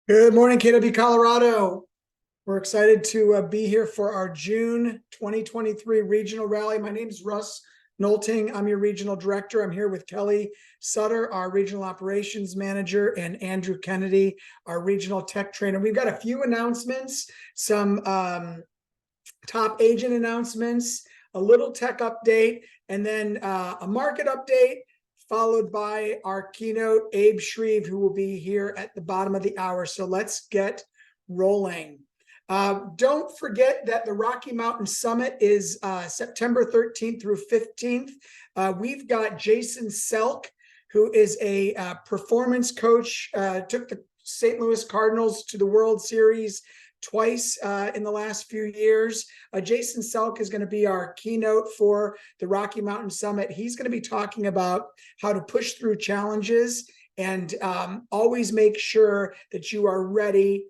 Good morning, KW Colorado. We're excited to be here for our June 2023 regional rally. My name is Russ Nolting. I'm your regional director. I'm here with Kelly Sutter, our regional operations manager, and Andrew Kennedy, our regional tech trainer. We've got a few announcements, some top agent announcements, a little tech update, and then a market update, followed by our keynote, Abe Shreve, who will be here at the bottom of the hour. So let's get rolling. Don't forget that the Rocky Mountain Summit is September 13th through 15th. We've got Jason Selk, who is a performance coach, took the St. Louis Cardinals to the World Series twice in the last few years. Jason Selk is going to be our keynote for the Rocky Mountain Summit. He's going to be talking about how to push through challenges and always make sure that you are ready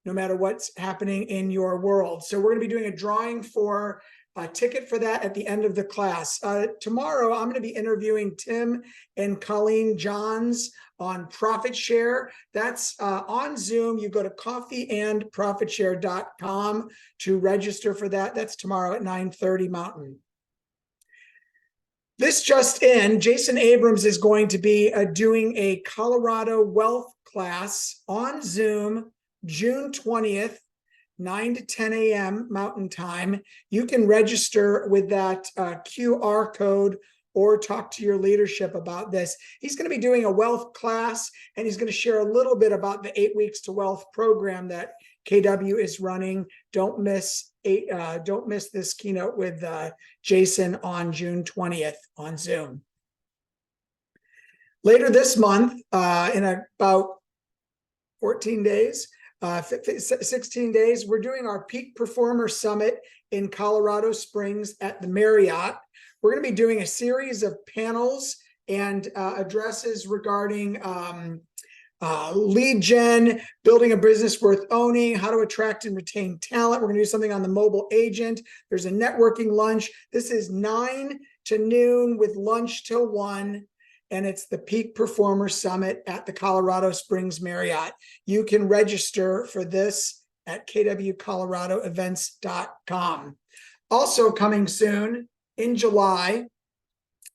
no matter what's happening in your world. So we're going to be doing a drawing for a ticket for that at the end of the class. Tomorrow, I'm going to be interviewing Tim and Colleen Johns on Profit Share. That's on Zoom. You go to coffeeandprofitshare.com to register for that. That's tomorrow at 9:30 Mountain. This just in, Jason Abrams is going to be doing a Colorado wealth class on Zoom, June 20th, 9 to 10 a.m. Mountain Time. You can register with that QR code or talk to your leadership about this. He's going to be doing a wealth class, and he's going to share a little bit about the 8 Weeks to Wealth program that KW is running. Don't miss this keynote with Jason on June 20th on Zoom. Later this month, in about 14 days, 16 days, we're doing our Peak Performer Summit in Colorado Springs at the Marriott. We're going to be doing a series of panels and addresses regarding lead gen, building a business worth owning, how to attract and retain talent. We're going to do something on the mobile agent. There's a networking lunch. This is 9 to noon with lunch till 1. And it's the Peak Performer Summit at the Colorado Springs Marriott. You can register for this at kwcoloradoevents.com. Also coming soon in July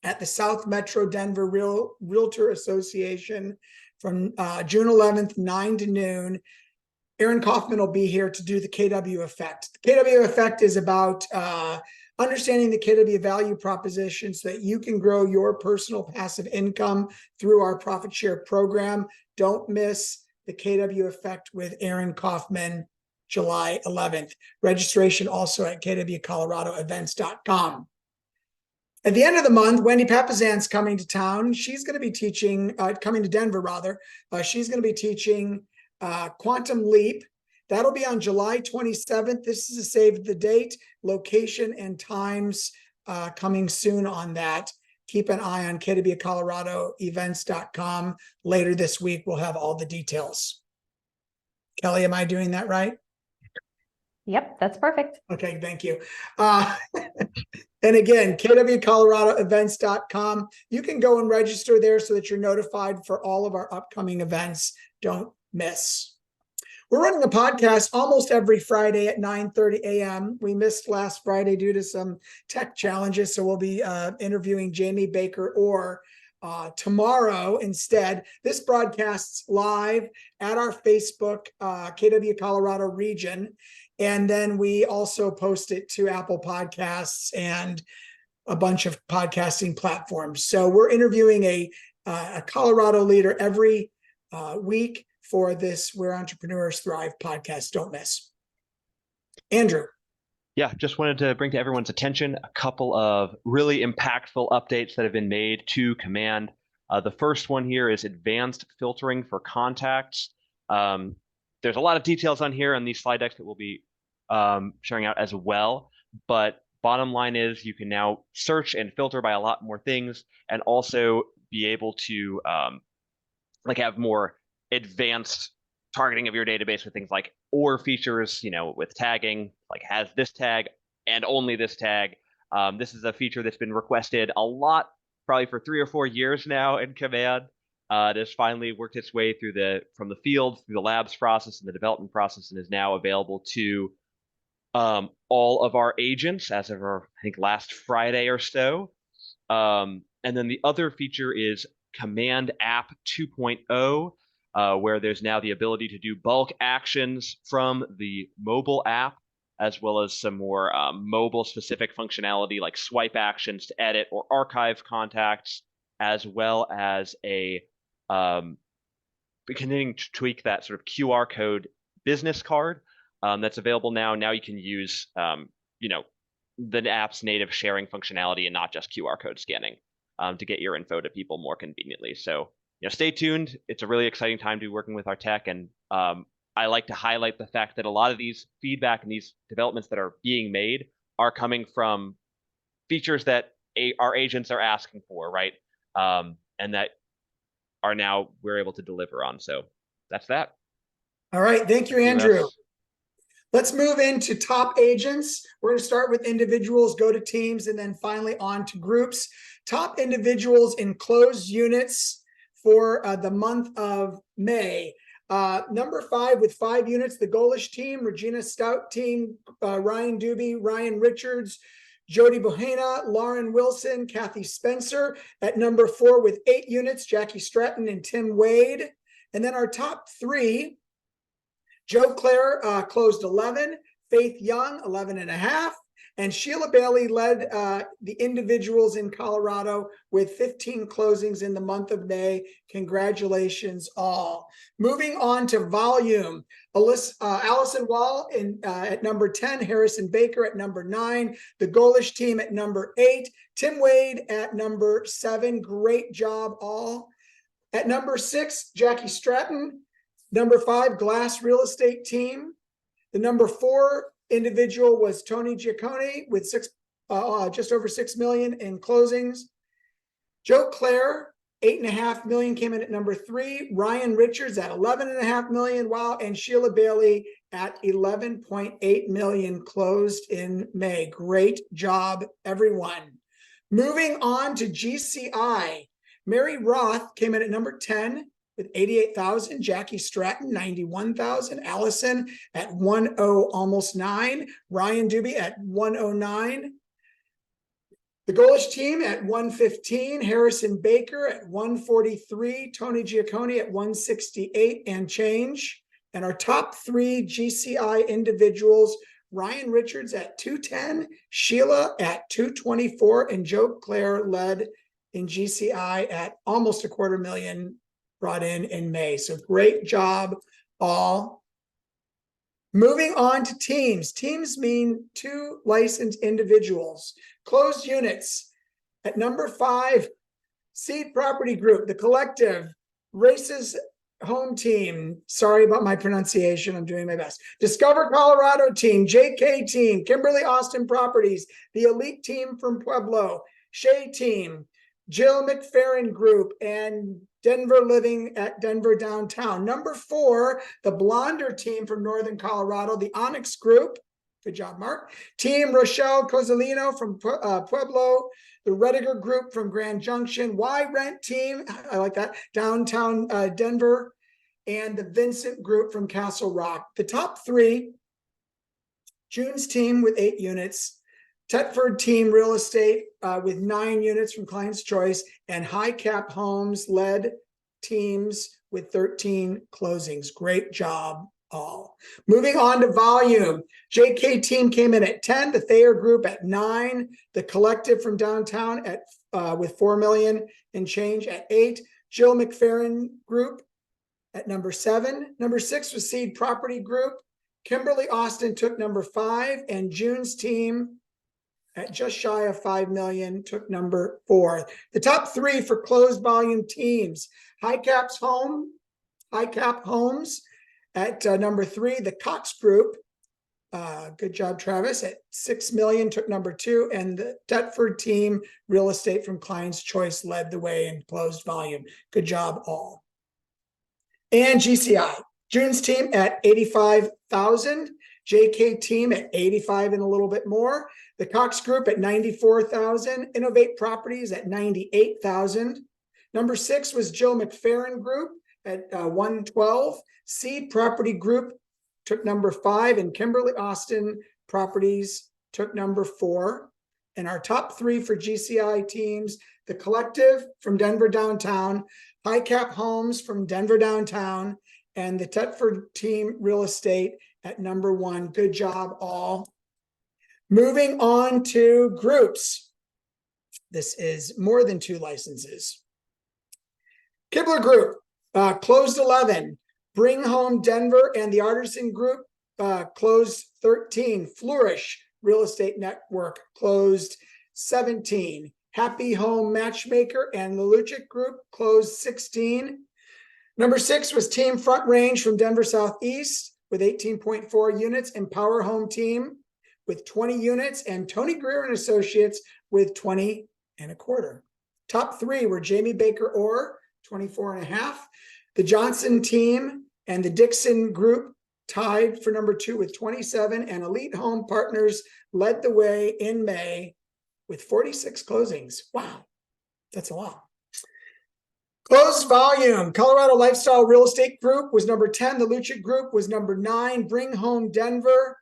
at the South Metro Denver Realtor Association from June 11th, 9 to noon. Aaron Kaufman will be here to do the KW Effect. The KW Effect is about understanding the KW value proposition so that you can grow your personal passive income through our profit share program. Don't miss the KW Effect with Aaron Kaufman, July 11th. Registration also at kwcoloradoevents.com. At the end of the month, Wendy Papazan's coming to town. She's going to be teaching, coming to Denver rather. She's going to be teaching Quantum Leap. That'll be on July 27th. This is a save the date, location, and times coming soon on that. Keep an eye on kwcoloradoevents.com. Later this week, we'll have all the details. Kelly, am I doing that right? Yep, that's perfect. Okay, thank you. And again, kwcoloradoevents.com. You can go and register there so that you're notified for all of our upcoming events. Don't miss. We're running a podcast almost every Friday at 9:30 a.m. We missed last Friday due to some tech challenges, so we'll be interviewing Jamie Baker or tomorrow instead. This broadcasts live at our Facebook, KW Colorado region, and then we also post it to Apple Podcasts and a bunch of podcasting platforms. So we're interviewing a Colorado leader every week for this Where Entrepreneurs Thrive podcast. Don't miss. Andrew. Yeah, just wanted to bring to everyone's attention a couple of really impactful updates that have been made to Command. The first one here is advanced filtering for contacts. There's a lot of details on here on these slide decks that we'll be sharing out as well. But bottom line is you can now search and filter by a lot more things and also be able to have more advanced targeting of your database with things like OR features, with tagging, like has this tag and only this tag. This is a feature that's been requested a lot, probably for 3 or 4 years now in Command. It has finally worked its way from the field through the labs process and the development process, and is now available to all of our agents as of I think last Friday or so. And then the other feature is Command App 2.0, where there's now the ability to do bulk actions from the mobile app, as well as some more mobile-specific functionality like swipe actions to edit or archive contacts, as well as a continuing to tweak that sort of QR code business card that's available now. Now you can use, the app's native sharing functionality and not just QR code scanning to get your info to people more conveniently. So, stay tuned. It's a really exciting time to be working with our tech. And I like to highlight the fact that a lot of these feedback and these developments that are being made are coming from features that our agents are asking for, right? And that are now we're able to deliver on. So that's that. All right. Thank you, Back to Andrew. Russ. Let's move into top agents. We're going to start with individuals, go to teams, and then finally on to groups. Top individuals in closed units for the month of May. Number 5 with 5 units, the Golish team, Regina Stout team, Ryan Doobie, Ryan Richards, Jody Bohena, Lauren Wilson, Kathy Spencer. At number 4 with 8 units, Jackie Stratton and Tim Wade. And then our top 3, Joe Clare closed 11, Faith Young 11.5, and Sheila Bailey led the individuals in Colorado with 15 closings in the month of May. Congratulations all. Moving on to volume, Allison Wall at number 10, Harrison Baker at number 9, the Golish team at number 8, Tim Wade at number 7. Great job all. At number 6, Jackie Stratton. Number 5, Glass Real Estate Team. The number 4 individual was Tony Giaccone with just over 6 million in closings. Joe Clare, 8.5 million, came in at number 3. Ryan Richards at 11.5 million. Wow. And Sheila Bailey at 11.8 million closed in May. Great job, everyone. Moving on to GCI. Mary Roth came in at number 10. With 88,000, Jackie Stratton, 91,000, Allison at 10, almost 9, Ryan Doobie at 109, the Golish team at 115, Harrison Baker at 143, Tony Giaccone at 168 and change. And our top 3 GCI individuals, Ryan Richards at 210, Sheila at 224, and Joe Clare led in GCI at almost $250,000 brought in May. So great job all. Moving on to teams. Teams mean 2 licensed individuals. Closed units. At number 5, Seed Property Group, The Collective, Races Home Team. Sorry about my pronunciation. I'm doing my best. Discover Colorado Team, JK Team, Kimberly Austin Properties, the Elite Team from Pueblo, Shea Team, Jill McFerrin Group, and Denver Living at Denver Downtown. Number 4, the Blonder team from Northern Colorado, the Onyx Group. Good job, Mark. Team Rochelle Cozzolino from Pueblo, the Rediger Group from Grand Junction, Y Rent team, I like that, Downtown Denver, and the Vincent Group from Castle Rock. The top 3, June's team with 8 units, Tetford Team Real Estate with 9 units from Client's Choice, and High Cap Homes led teams with 13 closings. Great job all. Moving on to volume. JK Team came in at 10, the Thayer Group at 9, the Collective from downtown at with 4 million and change at 8, Jill McFerrin Group at number 7. Number 6 was Seed Property Group. Kimberly Austin took number 5, and June's team at just shy of 5 million took number 4. The top 3 for closed volume teams: High Cap Homes at number 3, the Cox Group. Good job, Travis. At 6 million took number 2, and the Tetford Team Real Estate from Client's Choice led the way in closed volume. Good job, all. And GCI, June's team at 85,000. JK Team at 85 and a little bit more. The Cox Group at 94,000. Innovate Properties at 98,000. Number 6 was Joe McFerrin Group at 112. Seed Property Group took number 5, and Kimberly Austin Properties took number 4. And our top 3 for GCI teams, The Collective from Denver Downtown, High Cap Homes from Denver Downtown, and the Tetford Team Real Estate at number 1. Good job, all. Moving on to groups. This is more than 2 licenses. Kibler Group, closed 11. Bring Home Denver and the Artisan Group closed 13. Flourish Real Estate Network closed 17. Happy Home Matchmaker and the Lucic Group closed 16. Number 6 was Team Front Range from Denver Southeast with 18.4 units, and Power Home Team with 20 units, and Tony Greer and Associates with 20 and a quarter. Top 3 were Jamie Baker Orr, 24 and a half. The Johnson Team and the Dixon Group tied for number 2 with 27, and Elite Home Partners led the way in May with 46 closings. Wow, that's a lot. Closed volume, Colorado Lifestyle Real Estate Group was number 10. The Lucic Group was number 9. Bring Home Denver,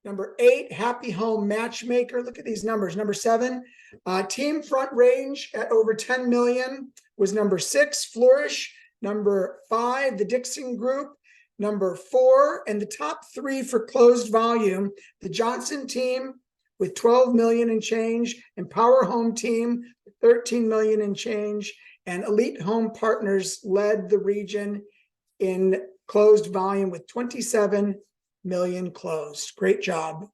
number 8. Happy Home Matchmaker, look at these numbers. Number 7, Team Front Range at over 10 million was number 6. Flourish, number 5. The Dixon Group, number 4. And the top 3 for closed volume, the Johnson Team with 12 million and change, and Power Home Team with 13 million and change, and Elite Home Partners led the region in closed volume with 27 million closed. Great job.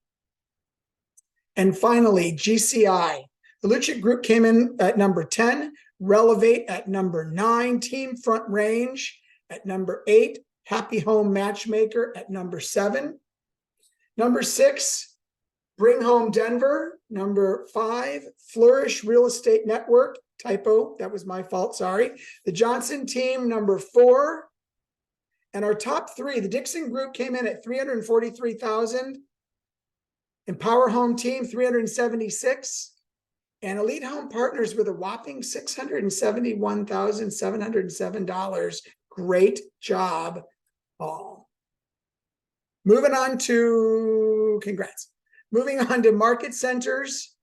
And finally, GCI. The Lucic Group came in at number 10, Relevate at number 9, Team Front Range at number 8, Happy Home Matchmaker at number 7. Number 6, Bring Home Denver. Number 5, Flourish Real Estate Network. Typo, that was my fault, sorry. The Johnson Team, number 4. And our top 3, the Dixon Group came in at 343,000. And Power Home Team, 376. And Elite Home Partners with a whopping $671,707. Great job, all. Moving on to, congrats. Moving on to market centers.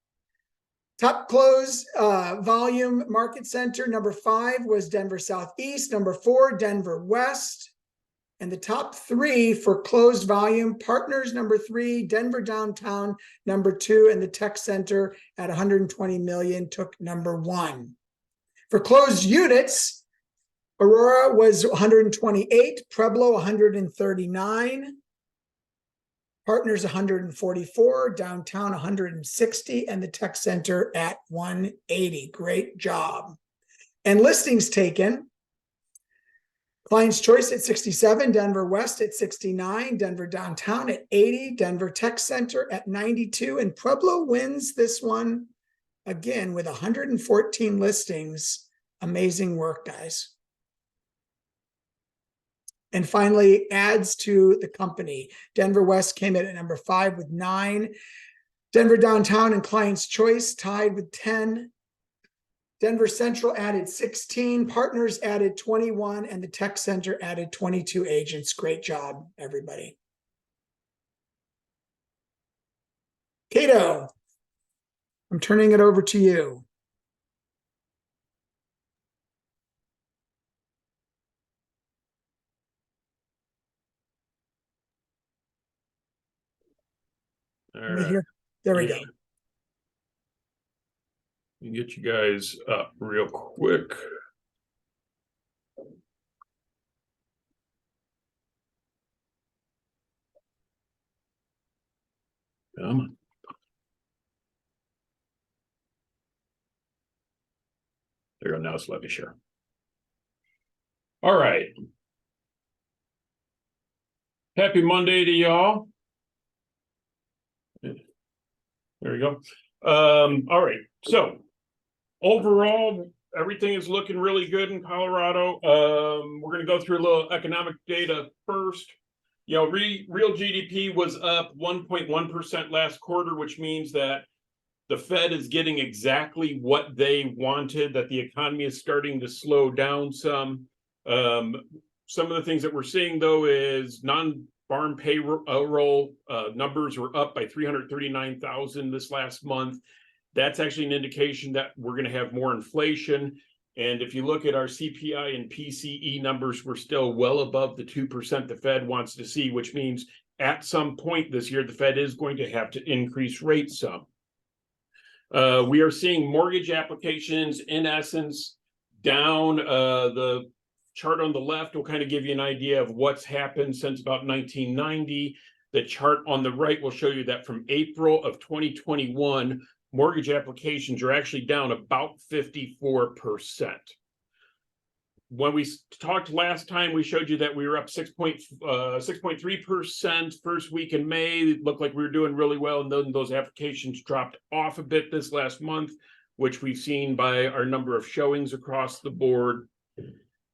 Top close volume market center, number 5 was Denver Southeast, number 4, Denver West. And the top 3 for closed volume, Partners, number 3, Denver Downtown, number 2, and the Tech Center at 120 million took number 1. For closed units, Aurora was 128, Pueblo 139, Partners 144, Downtown 160, and the Tech Center at 180. Great job. And listings taken, Client's Choice at 67, Denver West at 69, Denver Downtown at 80, Denver Tech Center at 92, and Pueblo wins this one again with 114 listings. Amazing work, guys. And finally, adds to the company. Denver West came in at number 5 with 9. Denver Downtown and Client's Choice tied with 10. Denver Central added 16. Partners added 21. And the Tech Center added 22 agents. Great job, everybody. Cato, I'm turning it over to you. All right. There we go. Let me get you guys up real quick. Come on. There you go. Now it's let me share. All right. Happy Monday to y'all. There we go. All right. So overall, everything is looking really good in Colorado. We're going to go through a little economic data first. You know, real GDP was up 1.1% last quarter, which means that the Fed is getting exactly what they wanted, that the economy is starting to slow down some. Some of the things that we're seeing, though, is non-farm payroll numbers were up by 339,000 this last month. That's actually an indication that we're going to have more inflation. And if you look at our CPI and PCE numbers, we're still well above the 2% the Fed wants to see, which means at some point this year, the Fed is going to have to increase rates some. We are seeing mortgage applications, in essence, down. The chart on the left will kind of give you an idea of what's happened since about 1990. The chart on the right will show you that from April of 2021, mortgage applications are actually down about 54%. When we talked last time, we showed you that we were up 6.3% first week in May. It looked like we were doing really well, and then those applications dropped off a bit this last month, which we've seen by our number of showings across the board.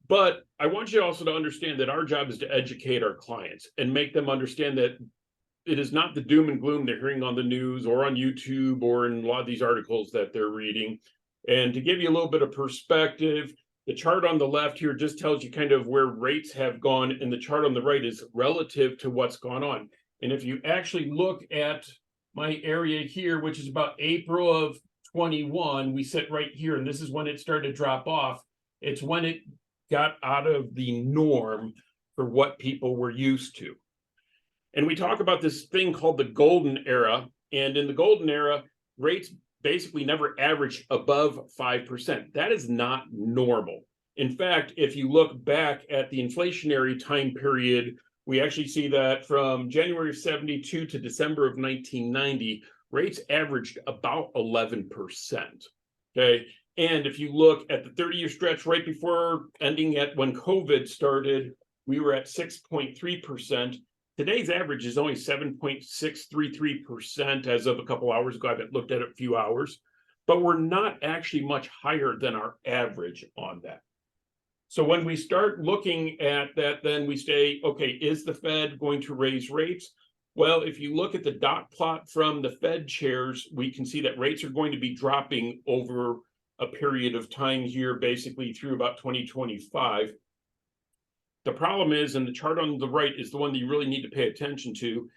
But I want you also to understand that our job is to educate our clients and make them understand that it is not the doom and gloom they're hearing on the news or on YouTube or in a lot of these articles that they're reading. And to give you a little bit of perspective, the chart on the left here just tells you kind of where rates have gone, and the chart on the right is relative to what's gone on. And if you actually look at my area here, which is about April of 21, we sit right here, and this is when it started to drop off. It's when it got out of the norm for what people were used to. And we talk about this thing called the golden era. And in the golden era, rates basically never averaged above 5%. That is not normal. In fact, if you look back at the inflationary time period, we actually see that from January of 72 to December of 1990, rates averaged about 11%. Okay. And if you look at the 30-year stretch right before ending at when COVID started, we were at 6.3%. Today's average is only 7.633% as of a couple hours ago. I haven't looked at it a few hours, but we're not actually much higher than our average on that. So when we start looking at that, then we say, okay, is the Fed going to raise rates? Well, if you look at the dot plot from the Fed chairs, we can see that rates are going to be dropping over a period of time here, basically through about 2025. The problem is, and the chart on the right is the one that you really need to pay attention to.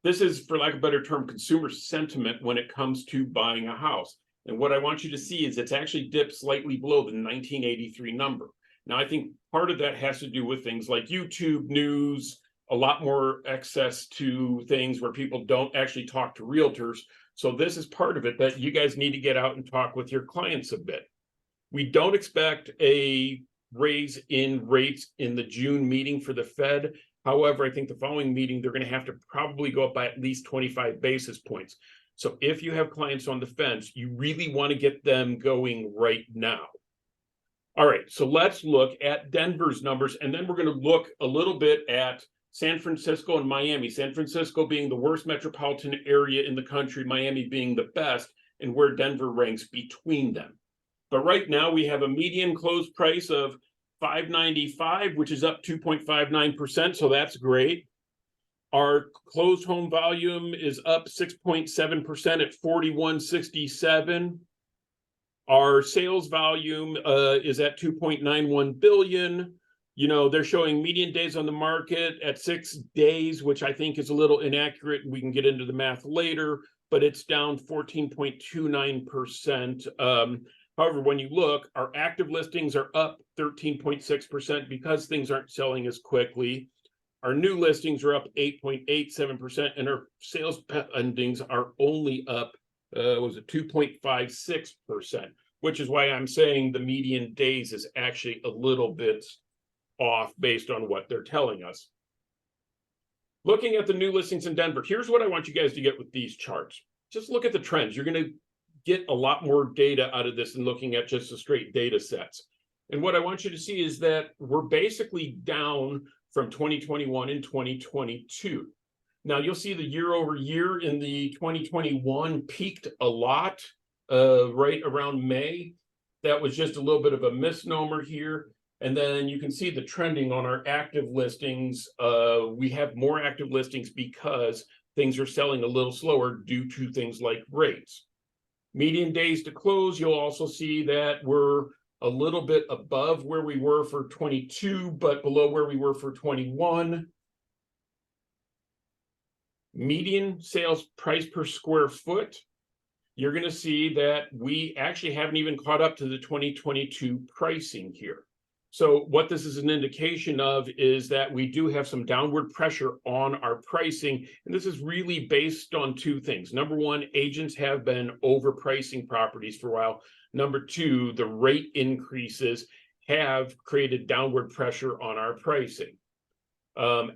This is, for lack of a better term, consumer sentiment when it comes to buying a house. And what I want you to see is it's actually dipped slightly below the 1983 number. Now, I think part of that has to do with things like YouTube news, a lot more access to things where people don't actually talk to realtors. So this is part of it that you guys need to get out and talk with your clients a bit. We don't expect a raise in rates in the June meeting for the Fed. However, I think the following meeting, they're going to have to probably go up by at least 25 basis points. So if you have clients on the fence, you really want to get them going right now. All right, so let's look at Denver's numbers, and then we're going to look a little bit at San Francisco and Miami. San Francisco being the worst metropolitan area in the country, Miami being the best, and where Denver ranks between them. But right now we have a median close price of $595, which is up 2.59%, so that's great. Our closed home volume is up 6.7% at 4167. Our sales volume is at 2.91 billion. You know, they're showing median days on the market at 6 days, which I think is a little inaccurate. We can get into the math later, but it's down 14.29%. However, when you look, our active listings are up 13.6% because things aren't selling as quickly. Our new listings are up 8.87%, and our sales pendings are only up, 2.56%, which is why I'm saying the median days is actually a little bit off based on what they're telling us. Looking at the new listings in Denver, here's what I want you guys to get with these charts. Just look at the trends. You're going to get a lot more data out of this than looking at just the straight data sets. And what I want you to see is that we're basically down from 2021 and 2022. Now you'll see the year over year in the 2021 peaked a lot right around May. That was just a little bit of a misnomer here. And then you can see the trending on our active listings. We have more active listings because things are selling a little slower due to things like rates. Median days to close, you'll also see that we're a little bit above where we were for 22, but below where we were for 21. Median sales price per square foot, you're going to see that we actually haven't even caught up to the 2022 pricing here. So what this is an indication of is that we do have some downward pressure on our pricing. And this is really based on two things. Number one, agents have been overpricing properties for a while. Number two, the rate increases have created downward pressure on our pricing.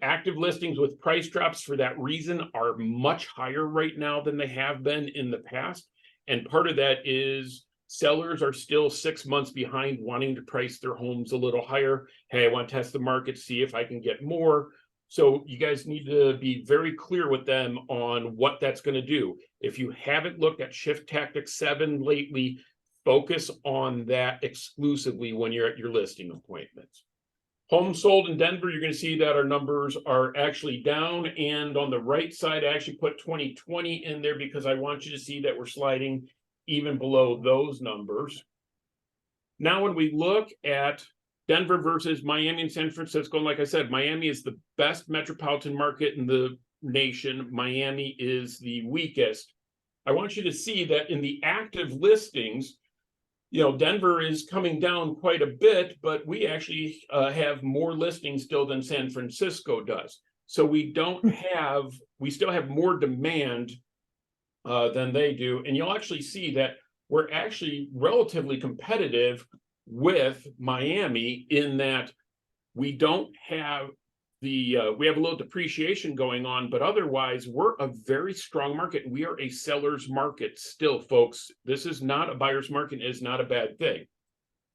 Active listings with price drops for that reason are much higher right now than they have been in the past. And part of that is sellers are still 6 months behind wanting to price their homes a little higher. Hey, I want to test the market, see if I can get more. So you guys need to be very clear with them on what that's going to do. If you haven't looked at Shift Tactics 7 lately, focus on that exclusively when you're at your listing appointments. Homes sold in Denver, you're going to see that our numbers are actually down. And on the right side, I actually put 2020 in there because I want you to see that we're sliding even below those numbers. Now, when we look at Denver versus Miami and San Francisco, and like I said, Miami is the best metropolitan market in the nation. Miami is the weakest. I want you to see that in the active listings, you know, Denver is coming down quite a bit, but we actually have more listings still than San Francisco does. So we still have more demand than they do. And you'll actually see that we're actually relatively competitive with Miami in that we don't have we have a little depreciation going on, but otherwise we're a very strong market. We are a seller's market still, folks. This is not a buyer's market. It's not a bad thing.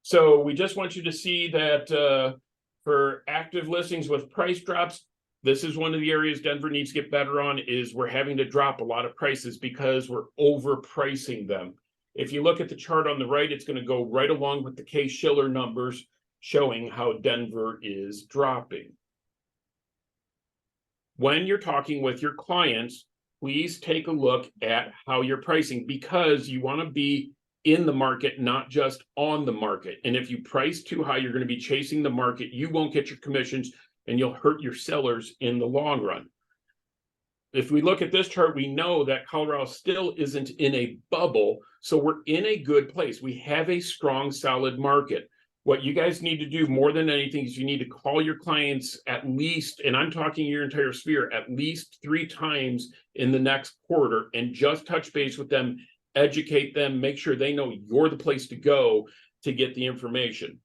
So we just want you to see that for active listings with price drops, this is one of the areas Denver needs to get better on, is we're having to drop a lot of prices because we're overpricing them. If you look at the chart on the right, it's going to go right along with the Case-Shiller numbers showing how Denver is dropping. When you're talking with your clients, please take a look at how you're pricing, because you want to be in the market, not just on the market. And if you price too high, you're going to be chasing the market. You won't get your commissions and you'll hurt your sellers in the long run. If we look at this chart, we know that Colorado still isn't in a bubble. So we're in a good place. We have a strong, solid market. What you guys need to do more than anything is you need to call your clients at least, and I'm talking your entire sphere, at least 3 times in the next quarter, and just touch base with them, educate them, make sure they know you're the place to go to get the information.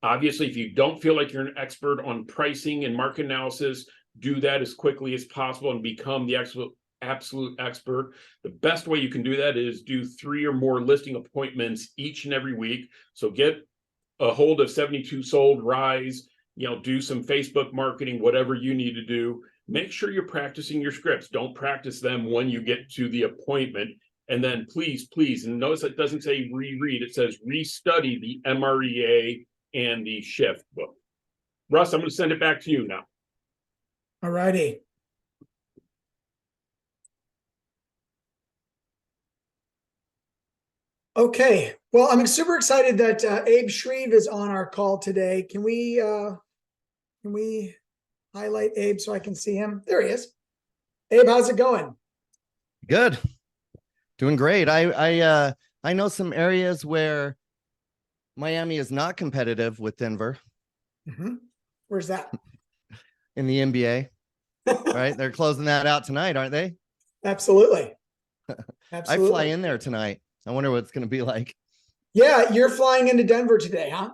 Obviously, if you don't feel like you're an expert on pricing and market analysis, do that as quickly as possible and become the absolute expert. The best way you can do that is do 3 or more listing appointments each and every week. So get a hold of 72 Sold, Rise, do some Facebook marketing, whatever you need to do. Make sure you're practicing your scripts. Don't practice them when you get to the appointment. And then please, and notice it doesn't say reread, it says restudy the MREA and the Shift book. Russ, I'm going to send it back to you now. All righty. Okay, well, I'm super excited that Abe Shreve is on our call today. Can we highlight Abe so I can see him? There he is. Abe, how's it going? Good. Doing great. I know some areas where Miami is not competitive with Denver. Mm-hmm. Where's that? In the NBA. Right? They're closing that out tonight, aren't they? Absolutely. I fly in there tonight. I wonder what it's going to be like. Yeah, you're flying into Denver today, huh?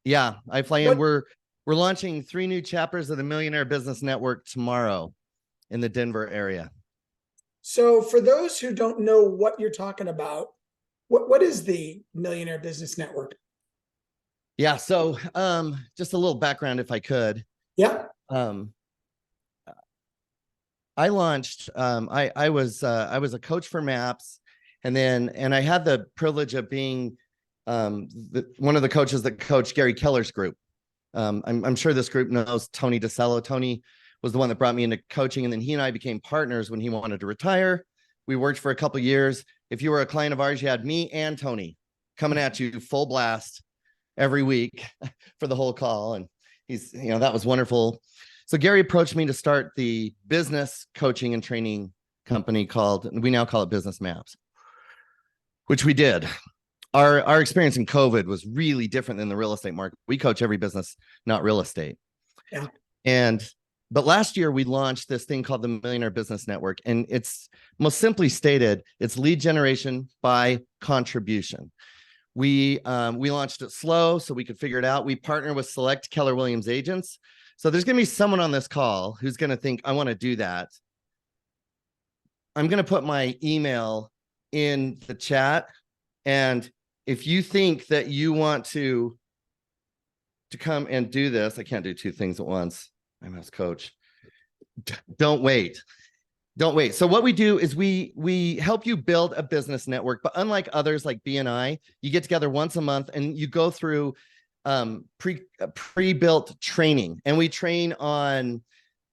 Yeah, I fly in. We're launching 3 new chapters of the Millionaire Business Network tomorrow in the Denver area. So for those who don't know what you're talking about, what is the Millionaire Business Network? Yeah, so just a little background if I could. Yeah. I launched I was a coach for MAPS, and I had the privilege of being one of the coaches that coached Gary Keller's group. I'm sure this group knows Tony DeCello. Tony was the one that brought me into coaching, and then he and I became partners when he wanted to retire. We worked for a couple of years. if you were a client of ours, you had me and Tony coming at you full blast every week for the whole call. And he's, you know, that was wonderful. So Gary approached me to start the business coaching and training company called, we now call it Business Maps, which we did. Our experience in COVID was really different than the real estate market. We coach every business, not real estate. Yeah. But last year we launched this thing called the Millionaire Business Network. And it's most simply stated, it's lead generation by contribution. We launched it slow so we could figure it out. We partner with select Keller Williams agents. So there's going to be someone on this call who's going to think, I want to do that. I'm going to put my email in the chat. And if you think that you want to come and do this, I can't do two things at once. I'm as coach. Don't wait. Don't wait. So what we do is we help you build a business network, but unlike others like BNI, you get together once a month and you go through pre-built training, and we train on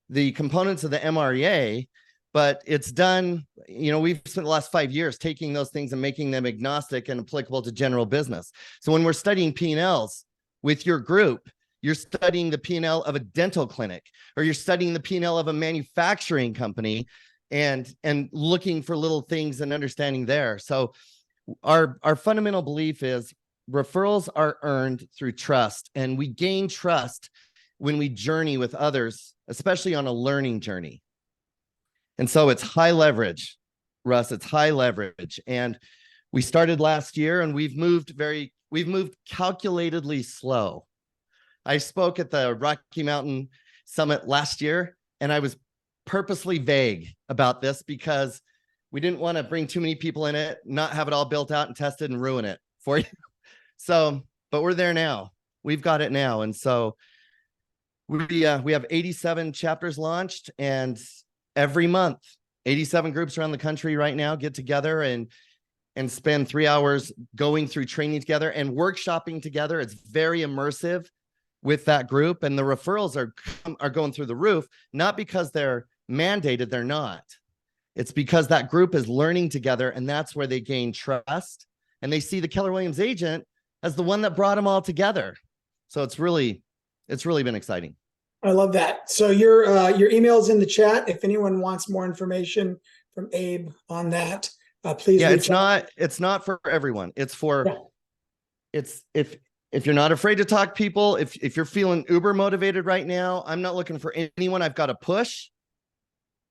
the components of the MREA, but it's done, you know, we've spent the last 5 years taking those things and making them agnostic and applicable to general business. So when we're studying P&Ls with your group, you're studying the P&L of a dental clinic, or you're studying the P&L of a manufacturing company and looking for little things and understanding there. So our fundamental belief is referrals are earned through trust, and we gain trust when we journey with others, especially on a learning journey. And so it's high leverage, Russ, it's high leverage. And we started last year and we've moved calculatedly slow. I spoke at the Rocky Mountain Summit last year, and I was purposely vague about this because we didn't want to bring too many people in it, not have it all built out and tested and ruin it for you. So, but we're there now. We've got it now. And so we have 87 chapters launched, and every month, 87 groups around the country right now get together and spend 3 hours going through training together and workshopping together. It's very immersive with that group, and the referrals are going through the roof, not because they're mandated, they're not. It's because that group is learning together, and that's where they gain trust, and they see the Keller Williams agent as the one that brought them all together. So it's really been exciting. I love that. So your email's in the chat. If anyone wants more information from Abe on that, please. Yeah, reach out. it's not for everyone. It's for, Yeah. it's if you're not afraid to talk to people, if you're feeling uber motivated right now, I'm not looking for anyone I've got to push.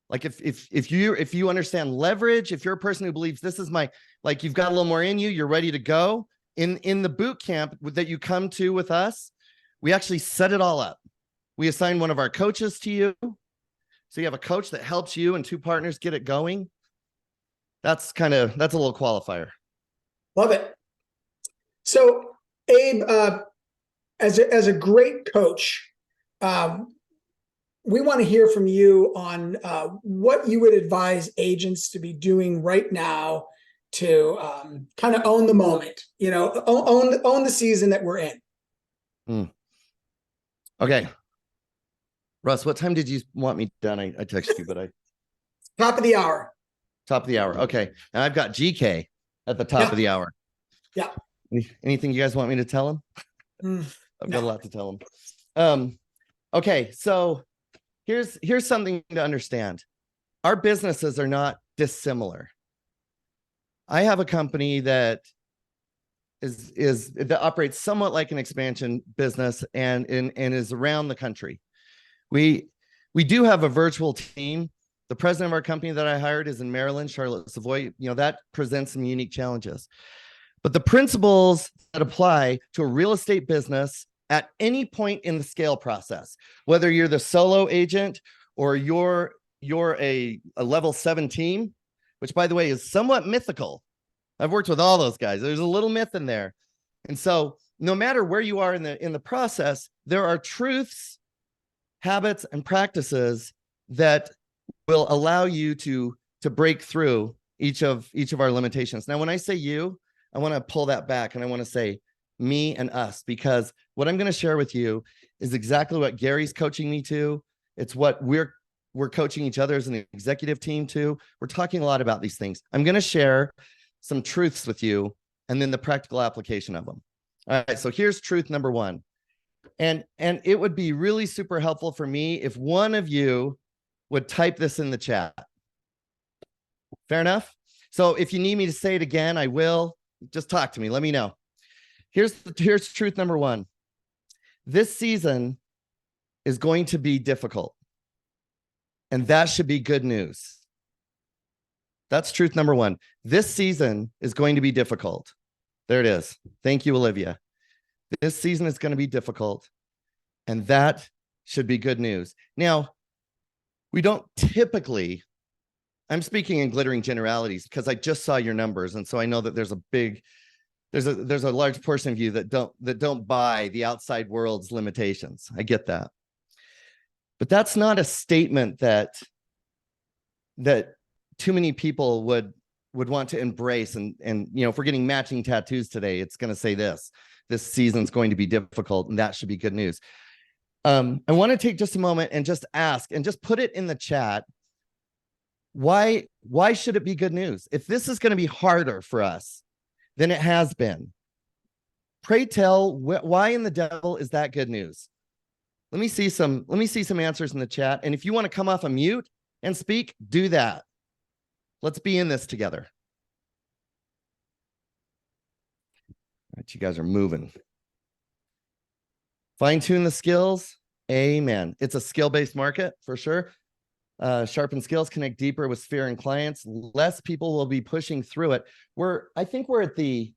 Like if you understand leverage, if you're a person who believes this is my, like you've got a little more in you, you're ready to go. In the boot camp that you come to with us, we actually set it all up. We assign one of our coaches to you. So you have a coach that helps you and two partners get it going. That's a little qualifier. Love it. So Abe, as a great coach, we want to hear from you on what you would advise agents to be doing right now to kind of own the moment, you know, own the season that we're in. Okay. Russ, what time did you want me done? I texted you, but Top of the hour. Top of the hour. Okay. And I've got GK at the top of the hour. Yeah. Anything you guys want me to tell him? I've got a lot to tell him. Okay. So here's something to understand. Our businesses are not dissimilar. I have a company that that operates somewhat like an expansion business and is around the country. We do have a virtual team. The president of our company that I hired is in Maryland, Charlotte Savoy. You know, that presents some unique challenges. But the principles that apply to a real estate business at any point in the scale process, whether you're the solo agent or you're a level 7 team, which by the way is somewhat mythical. I've worked with all those guys. There's a little myth in there. And so no matter where you are in the process, there are truths, habits, and practices that will allow you to break through each of our limitations. Now, when I say you, I want to pull that back and I want to say me and us, because what I'm going to share with you is exactly what Gary's coaching me to. It's what we're coaching each other as an executive team to. We're talking a lot about these things. I'm going to share some truths with you and then the practical application of them. All right, so here's truth number one. And it would be really super helpful for me if one of you would type this in the chat. Fair enough? So if you need me to say it again, I will. Just talk to me. Let me know. Here's truth number one. This season is going to be difficult. And that should be good news. That's truth number one. This season is going to be difficult. There it is. Thank you, Olivia. This season is going to be difficult, and that should be good news. Now, we don't typically, I'm speaking in glittering generalities because I just saw your numbers, and so I know that there's a large portion of you that don't buy the outside world's limitations. I get that. But that's not a statement that too many people would want to embrace. And if we're getting matching tattoos today, it's going to say this season's going to be difficult, and that should be good news. I want to take just a moment and just ask and just put it in the chat. Why should it be good news? If this is going to be harder for us than it has been, pray tell, why in the devil is that good news? Let me see some answers in the chat. And if you want to come off a mute and speak, do that. Let's be in this together. All right, you guys are moving. Fine-tune the skills. Amen. It's a skill-based market for sure. Sharpen skills, connect deeper with sphere and clients. Less people will be pushing through it. I think we're at the,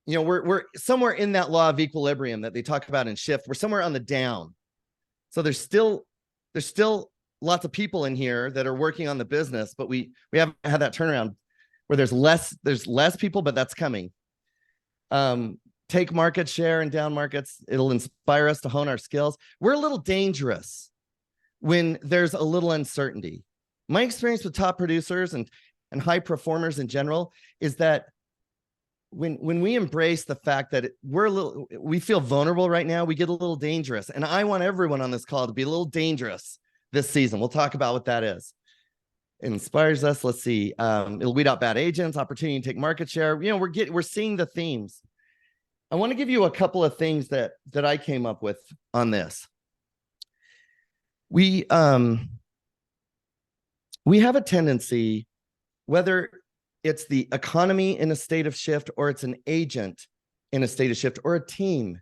we're somewhere in that law of equilibrium that they talk about in Shift. We're somewhere on the down. So there's still lots of people in here that are working on the business, but we haven't had that turnaround where there's less people, but that's coming. Take market share in down markets. It'll inspire us to hone our skills. We're a little dangerous when there's a little uncertainty. My experience with top producers and high performers in general is that when we embrace the fact that we feel vulnerable right now, we get a little dangerous. And I want everyone on this call to be a little dangerous this season. We'll talk about what that is. It inspires us. Let's see. It'll weed out bad agents, opportunity to take market share. We're seeing the themes. I want to give you a couple of things that I came up with on this. We have a tendency, whether it's the economy in a state of shift, or it's an agent in a state of shift, or a team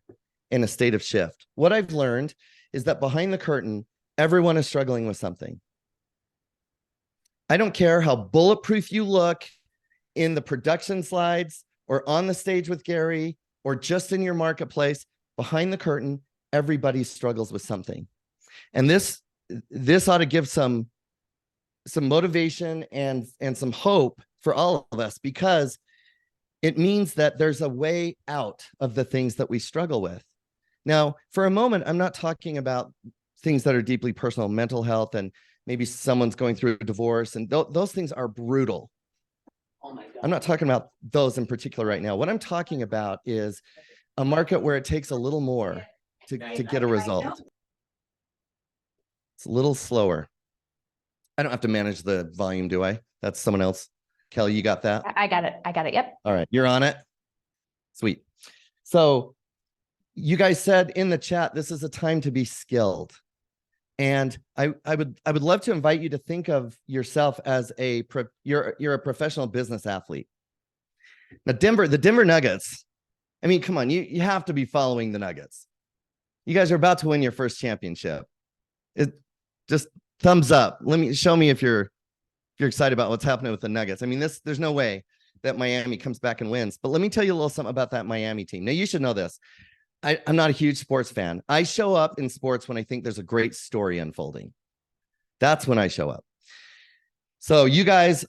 in a state of shift. What I've learned is that behind the curtain, everyone is struggling with something. I don't care how bulletproof you look in the production slides or on the stage with Gary or just in your marketplace, behind the curtain, everybody struggles with something. And this ought to give some motivation and some hope for all of us, because it means that there's a way out of the things that we struggle with. Now, for a moment, I'm not talking about things that are deeply personal, mental health, and maybe someone's going through a divorce, and those things are brutal. Oh my God. I'm not talking about those in particular right now. What I'm talking about is a market where it takes a little more to get a result. It's a little slower. I don't have to manage the volume, do I? That's someone else. Kelly, you got that? I got it. Yep. All right. You're on it. Sweet. So you guys said in the chat, this is a time to be skilled. And I would love to invite you to think of yourself as you're a professional business athlete. Now, the Denver Nuggets, I mean, come on, you have to be following the Nuggets. You guys are about to win your first championship. Just thumbs up. Show me if you're excited about what's happening with the Nuggets. I mean, there's no way that Miami comes back and wins. But let me tell you a little something about that Miami team. Now, you should know this. I'm not a huge sports fan. I show up in sports when I think there's a great story unfolding. That's when I show up. So you guys,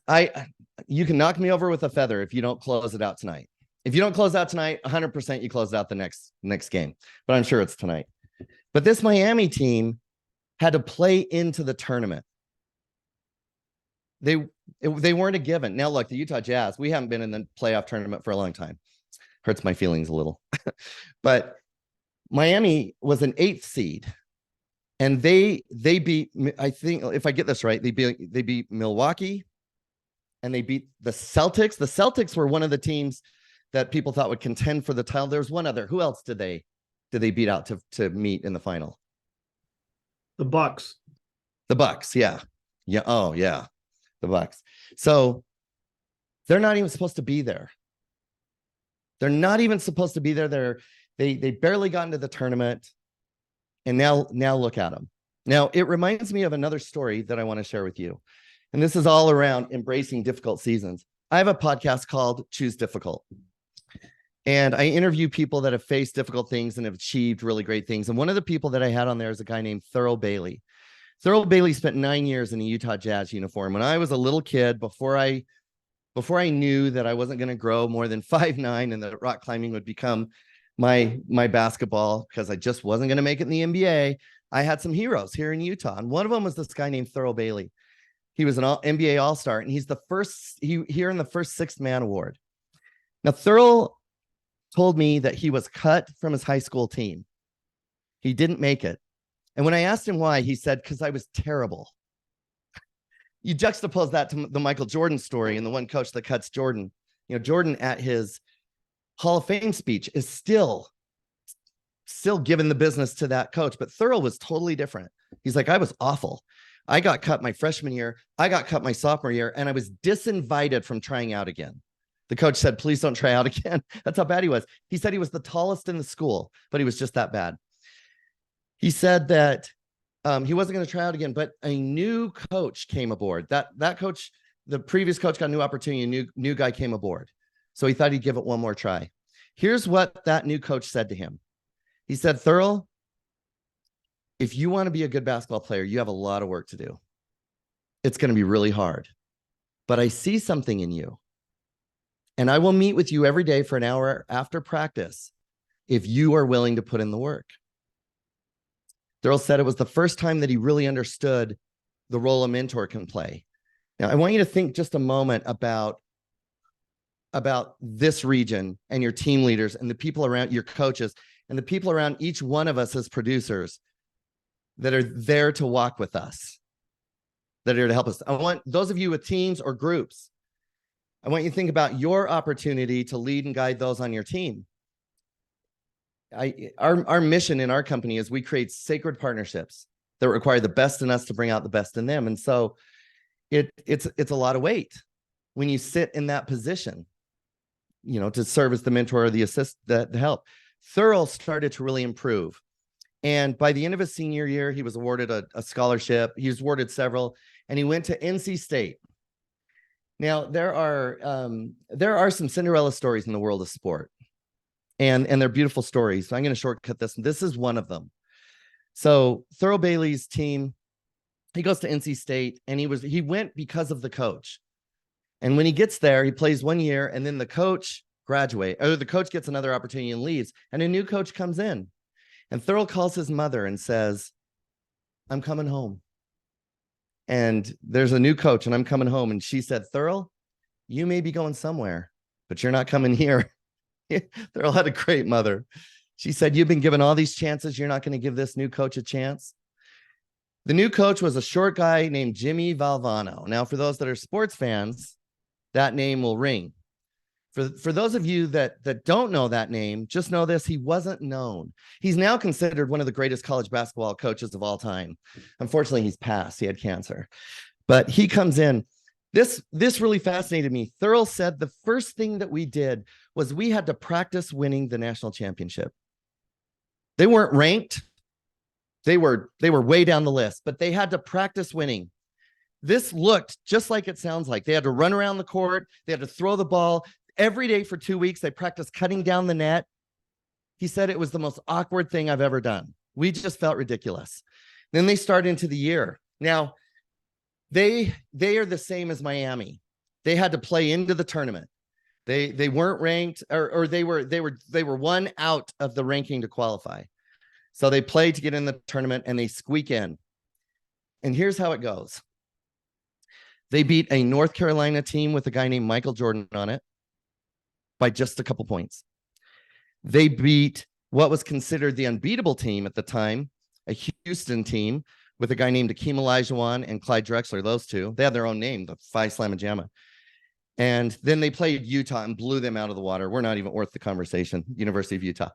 you can knock me over with a feather if you don't close it out tonight. If you don't close out tonight, 100% you close out the next game. But I'm sure it's tonight. But this Miami team had to play into the tournament. They weren't a given. Now, look, the Utah Jazz, we haven't been in the playoff tournament for a long time. Hurts my feelings a little. But Miami was an 8th seed, and they beat, I think, if I get this right, they beat Milwaukee, and they beat the Celtics. The Celtics were one of the teams that people thought would contend for the title. There's one other. Who else did they beat out to meet in the final? The Bucks. The Bucks, yeah. Yeah. Oh, yeah. The Bucks. So they're not even supposed to be there. They're not even supposed to be there. They barely got into the tournament. And now look at them. Now, it reminds me of another story that I want to share with you. And this is all around embracing difficult seasons. I have a podcast called Choose Difficult. And I interview people that have faced difficult things and have achieved really great things. And one of the people that I had on there is a guy named Thurl Bailey. Thurl Bailey spent 9 years in a Utah Jazz uniform. When I was a little kid, before I knew that I wasn't going to grow more than 5'9" and that rock climbing would become my basketball, because I just wasn't going to make it in the NBA, I had some heroes here in Utah. And one of them was this guy named Thurl Bailey. He was an NBA All-Star, and he's here in the first Sixth Man Award. Now, Thurl told me that he was cut from his high school team. He didn't make it. And when I asked him why, he said, because I was terrible. You juxtapose that to the Michael Jordan story and the one coach that cuts Jordan. You know, Jordan at his Hall of Fame speech is still giving the business to that coach. But Thurl was totally different. He's like, I was awful. I got cut my freshman year. I got cut my sophomore year, and I was disinvited from trying out again. The coach said, please don't try out again. That's how bad he was. He said he was the tallest in the school, but he was just that bad. He said that he wasn't going to try out again, but a new coach came aboard. That coach, the previous coach, got a new opportunity. A new guy came aboard. So he thought he'd give it one more try. Here's what that new coach said to him. He said, Thurl, if you want to be a good basketball player, you have a lot of work to do. It's going to be really hard. But I see something in you. And I will meet with you every day for an hour after practice if you are willing to put in the work. Thurl said it was the first time that he really understood the role a mentor can play. Now, I want you to think just a moment about this region and your team leaders and the people around, your coaches, and the people around each one of us as producers that are there to walk with us, that are here to help us. I want those of you with teams or groups, I want you to think about your opportunity to lead and guide those on your team. Our mission in our company is we create sacred partnerships that require the best in us to bring out the best in them. And so it's a lot of weight when you sit in that position, you know, to serve as the mentor or the assist, the help. Thurl started to really improve. And by the end of his senior year, he was awarded a scholarship. He was awarded several, and he went to NC State. Now, there are some Cinderella stories in the world of sport, and they're beautiful stories. So I'm going to shortcut this. This is one of them. So Thurl Bailey's team, he goes to NC State, and he went because of the coach. And when he gets there, he plays 1 year, and then the coach the coach gets another opportunity and leaves, and a new coach comes in. And Thurl calls his mother and says, I'm coming home. And there's a new coach and I'm coming home. And she said, Thurl, you may be going somewhere, but you're not coming here. Thurl had a great mother. She said, you've been given all these chances. You're not going to give this new coach a chance. The new coach was a short guy named Jimmy Valvano. Now, for those that are sports fans, that name will ring. For those of you that don't know that name, just know this: he wasn't known. He's now considered one of the greatest college basketball coaches of all time. Unfortunately, he's passed. He had cancer. But he comes in. This really fascinated me. Thurl said the first thing that we did was we had to practice winning the national championship. They weren't ranked. They were way down the list, but they had to practice winning. This looked just like it sounds like. They had to run around the court. They had to throw the ball. Every day for 2 weeks, they practiced cutting down the net. He said it was the most awkward thing I've ever done. We just felt ridiculous. Then they start into the year. Now, they are the same as Miami. They had to play into the tournament. They weren't ranked, or they were one out of the ranking to qualify. So they played to get in the tournament, and they squeak in. And here's how it goes. They beat a North Carolina team with a guy named Michael Jordan on it by just a couple points. They beat what was considered the unbeatable team at the time, a Houston team with a guy named Akeem Olajuwon and Clyde Drexler, those two. They had their own name, the Phi Slamma Jamma. And then they played Utah and blew them out of the water. We're not even worth the conversation, University of Utah.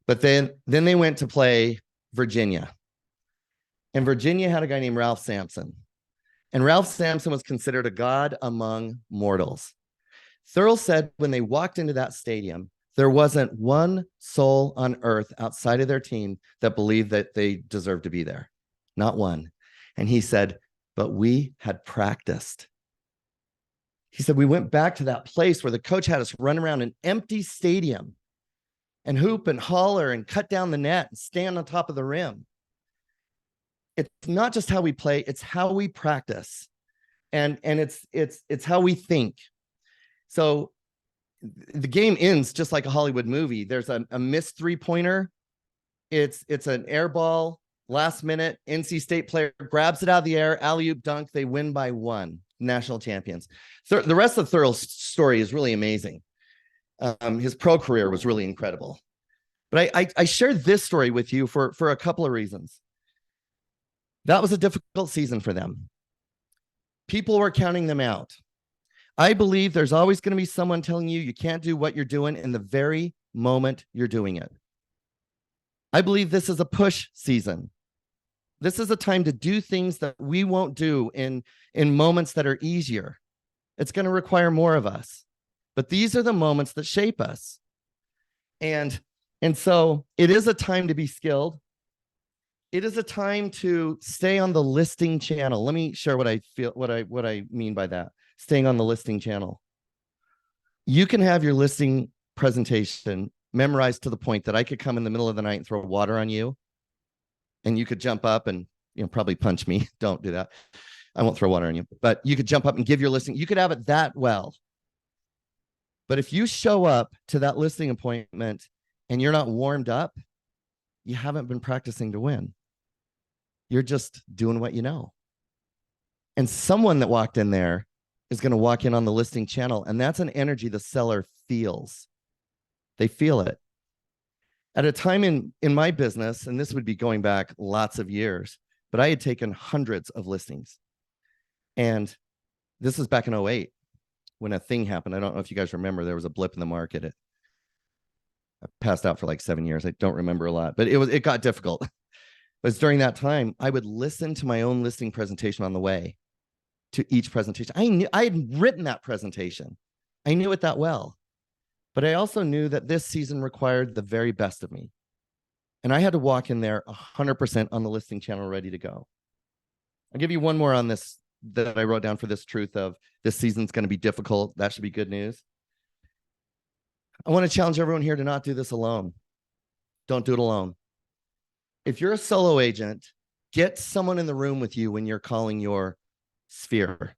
But then they went to play Virginia. And Virginia had a guy named Ralph Sampson. And Ralph Sampson was considered a god among mortals. Thurl said when they walked into that stadium, there wasn't one soul on earth outside of their team that believed that they deserved to be there. Not one. And he said, but we had practiced. He said, we went back to that place where the coach had us run around an empty stadium and hoop and holler and cut down the net and stand on top of the rim. It's not just how we play, it's how we practice. And it's how we think. So the game ends just like a Hollywood movie. There's a missed three-pointer. It's an air ball, last minute, NC State player grabs it out of the air, alley-oop dunk, they win by 1. National champions. The rest of Thurl's story is really amazing. His pro career was really incredible. But I shared this story with you for a couple of reasons. That was a difficult season for them. People were counting them out. I believe there's always going to be someone telling you you can't do what you're doing in the very moment you're doing it. I believe this is a push season. This is a time to do things that we won't do in moments that are easier. It's going to require more of us. But these are the moments that shape us. And so it is a time to be skilled. It is a time to stay on the listing channel. Let me share what I mean by that. Staying on the listing channel. You can have your listing presentation memorized to the point that I could come in the middle of the night and throw water on you. And you could jump up and probably punch me. Don't do that. I won't throw water on you. But you could jump up and give your listing. You could have it that well. But if you show up to that listing appointment and you're not warmed up, you haven't been practicing to win. You're just doing what you know. And someone that walked in there is going to walk in on the listing channel. And that's an energy the seller feels. They feel it. At a time in my business, and this would be going back lots of years, but I had taken hundreds of listings. And this was back in 2008 when a thing happened. I don't know if you guys remember, there was a blip in the market. I passed out for like 7 years. I don't remember a lot, but it got difficult. It was during that time, I would listen to my own listing presentation on the way to each presentation. I had written that presentation. I knew it that well. But I also knew that this season required the very best of me. And I had to walk in there 100% on the listing channel ready to go. I'll give you one more on this that I wrote down for this truth of this season's going to be difficult. That should be good news. I want to challenge everyone here to not do this alone. Don't do it alone. If you're a solo agent, get someone in the room with you when you're calling your sphere.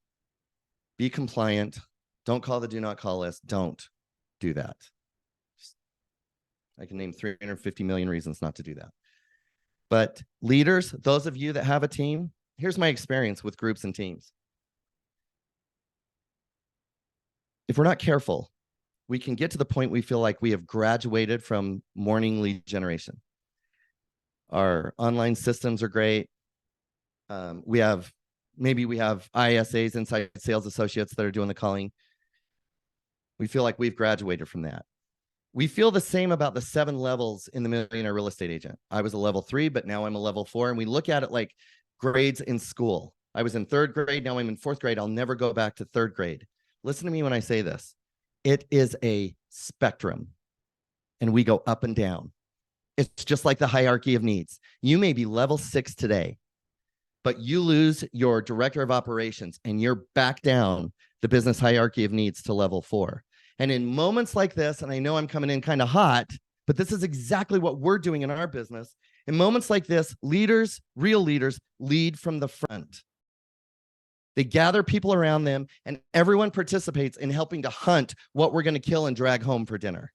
Be compliant. Don't call the do not call list. Don't do that. I can name 350 million reasons not to do that. But leaders, those of you that have a team, here's my experience with groups and teams. If we're not careful, we can get to the point we feel like we have graduated from morning lead generation. Our online systems are great. We have ISAs, inside sales associates, that are doing the calling. We feel like we've graduated from that. We feel the same about the 7 levels in the Millionaire Real Estate Agent. I was a level 3, but now I'm a level 4. And we look at it like grades in school. I was in 3rd grade. Now I'm in 4th grade. I'll never go back to 3rd grade. Listen to me when I say this. It is a spectrum, and we go up and down. It's just like the hierarchy of needs. You may be level 6 today, but you lose your director of operations and you're back down the business hierarchy of needs to level 4. And in moments like this, and I know I'm coming in kind of hot, but this is exactly what we're doing in our business. In moments like this, leaders, real leaders, lead from the front. They gather people around them, and everyone participates in helping to hunt what we're going to kill and drag home for dinner.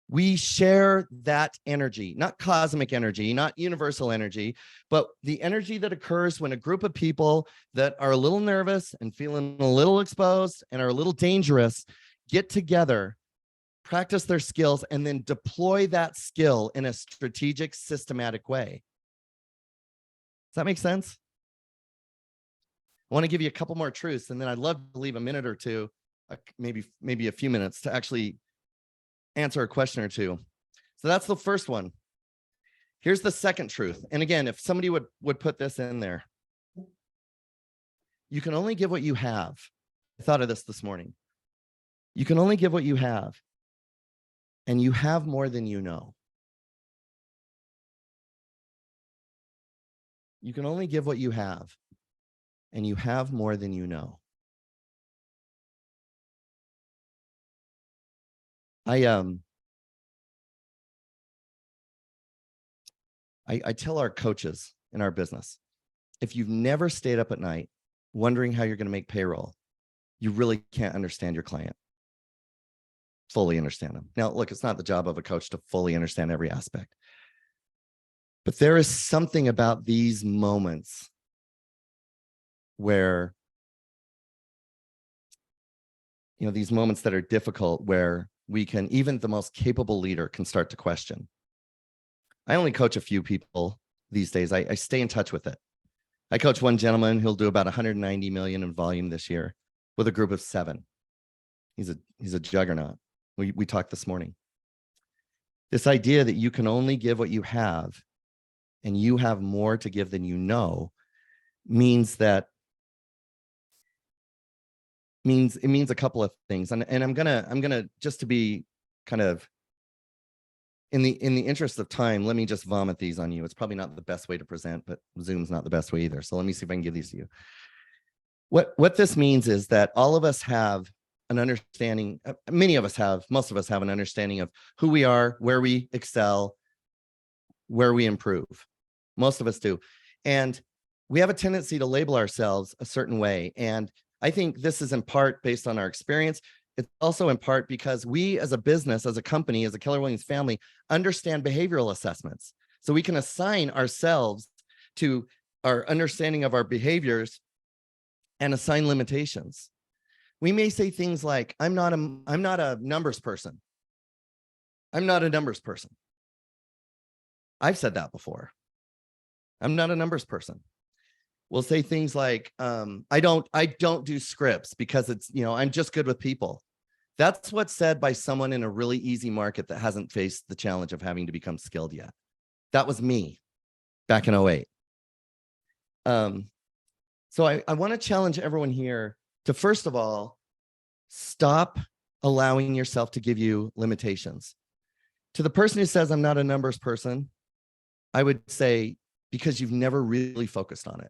We share that energy, not cosmic energy, not universal energy, but the energy that occurs when a group of people that are a little nervous and feeling a little exposed and are a little dangerous get together, practice their skills, and then deploy that skill in a strategic, systematic way. Does that make sense? I want to give you a couple more truths, and then I'd love to leave a minute or two, maybe a few minutes to actually answer a question or two. So that's the first one. Here's the second truth. And again, if somebody would put this in there, you can only give what you have. I thought of this morning. You can only give what you have, and you have more than you know. You can only give what you have, and you have more than you know. I tell our coaches in our business, if you've never stayed up at night wondering how you're going to make payroll, you really can't understand your client, fully understand them. Now, look, it's not the job of a coach to fully understand every aspect, but there is something about these moments where, these moments that are difficult, where we can, even the most capable leader can start to question. I only coach a few people these days. I stay in touch with it. I coach one gentleman who'll do about 190 million in volume this year with a group of 7. He's a juggernaut. We talked this morning. This idea that you can only give what you have, and you have more to give than you know, means a couple of things. And I'm gonna just to be kind of in the interest of time, let me just vomit these on you. It's probably not the best way to present, but Zoom's not the best way either. So let me see if I can give these to you. What this means is that all of us have an understanding, most of us have an understanding of who we are, where we excel, where we improve. Most of us do. And we have a tendency to label ourselves a certain way. And I think this is in part based on our experience. It's also in part because we as a business, as a company, as a Keller Williams family, understand behavioral assessments. So we can assign ourselves to our understanding of our behaviors and assign limitations. We may say things like, I'm not a numbers person. I'm not a numbers person. I've said that before. I'm not a numbers person. We'll say things like, I don't do scripts because it's, I'm just good with people. That's what's said by someone in a really easy market that hasn't faced the challenge of having to become skilled yet. That was me back in 2008. So I want to challenge everyone here to, first of all, stop allowing yourself to give you limitations. To the person who says, I'm not a numbers person, I would say, because you've never really focused on it.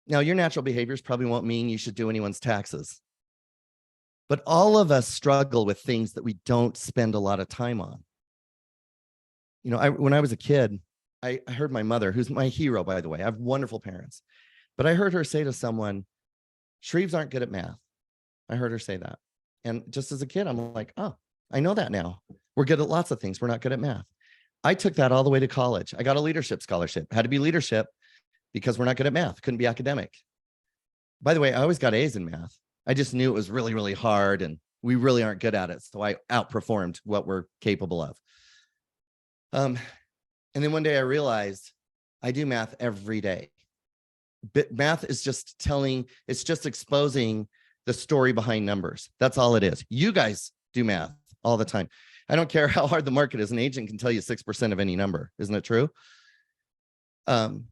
Now, your natural behaviors probably won't mean you should do anyone's taxes. But all of us struggle with things that we don't spend a lot of time on. When I was a kid, I heard my mother, who's my hero, by the way. I have wonderful parents. But I heard her say to someone, Shreves aren't good at math. I heard her say that. And just as a kid, I'm like, oh, I know that now. We're good at lots of things. We're not good at math. I took that all the way to college. I got a leadership scholarship. Had to be leadership because we're not good at math. Couldn't be academic. By the way, I always got A's in math. I just knew it was really, really hard and we really aren't good at it. So I outperformed what we're capable of. And then one day I realized I do math every day. Math is just it's just exposing the story behind numbers. That's all it is. You guys do math all the time. I don't care how hard the market is. An agent can tell you 6% of any number. Isn't it true? And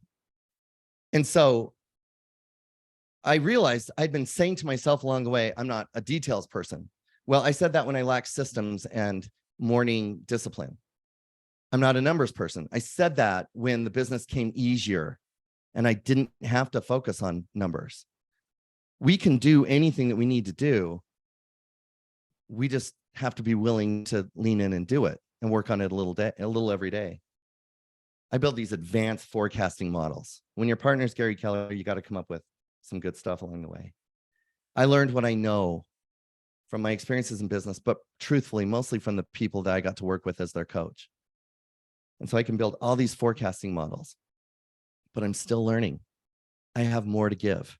so I realized I'd been saying to myself along the way, I'm not a details person. Well, I said that when I lacked systems and morning discipline. I'm not a numbers person. I said that when the business came easier and I didn't have to focus on numbers. We can do anything that we need to do. We just have to be willing to lean in and do it and work on it a little every day. I build these advanced forecasting models. When your partner's Gary Keller, you got to come up with some good stuff along the way. I learned what I know from my experiences in business, but truthfully, mostly from the people that I got to work with as their coach. And so I can build all these forecasting models, but I'm still learning. I have more to give.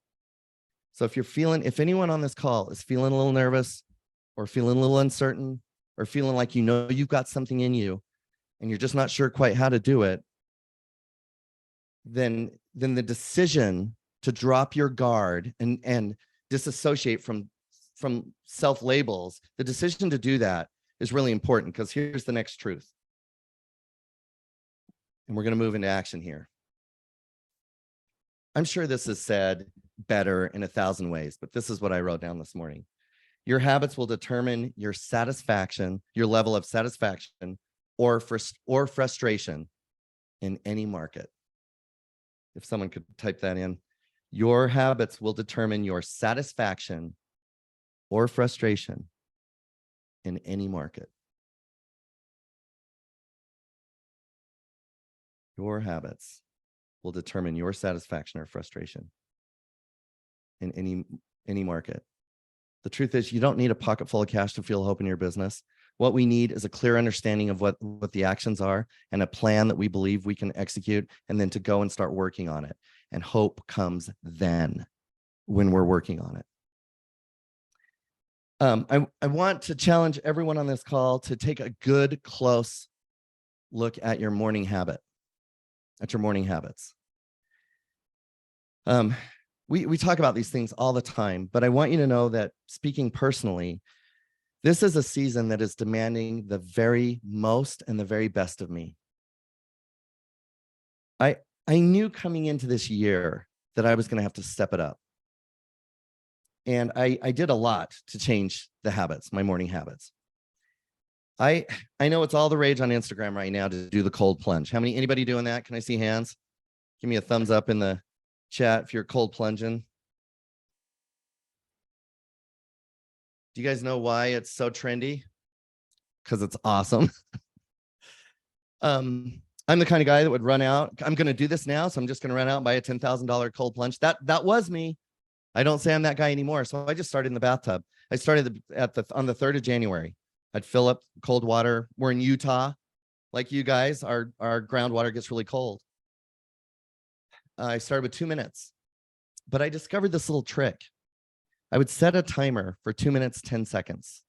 So if anyone on this call is feeling a little nervous or feeling a little uncertain or feeling like you've got something in you and you're just not sure quite how to do it, then the decision to drop your guard and disassociate from self-labels, the decision to do that is really important, because here's the next truth. And we're going to move into action here. I'm sure this is said better in 1,000 ways, but this is what I wrote down this morning. Your habits will determine your satisfaction, your level of satisfaction or frustration in any market. If someone could type that in. Your habits will determine your satisfaction or frustration in any market. Your habits will determine your satisfaction or frustration in any market. The truth is, you don't need a pocket full of cash to feel hope in your business. What we need is a clear understanding of what the actions are and a plan that we believe we can execute, and then to go and start working on it. And hope comes then, when we're working on it. I want to challenge everyone on this call to take a good, close look at your morning habit, at your morning habits. We talk about these things all the time, but I want you to know that, speaking personally, this is a season that is demanding the very most and the very best of me. I knew coming into this year that I was going to have to step it up. And I did a lot to change the habits, my morning habits. I know it's all the rage on Instagram right now to do the cold plunge. Anybody doing that? Can I see hands? Give me a thumbs up in the chat if you're cold plunging. Do you guys know why it's so trendy? Because it's awesome. I'm the kind of guy that would run out. I'm going to do this now, so I'm just going to run out and buy a $10,000 cold plunge. That was me. I don't say I'm that guy anymore. So I just started in the bathtub. I started on the 3rd of January. I'd fill up cold water. We're in Utah, like you guys. Our groundwater gets really cold. I started with 2 minutes, but I discovered this little trick. I would set a timer for 2 minutes, 10 seconds.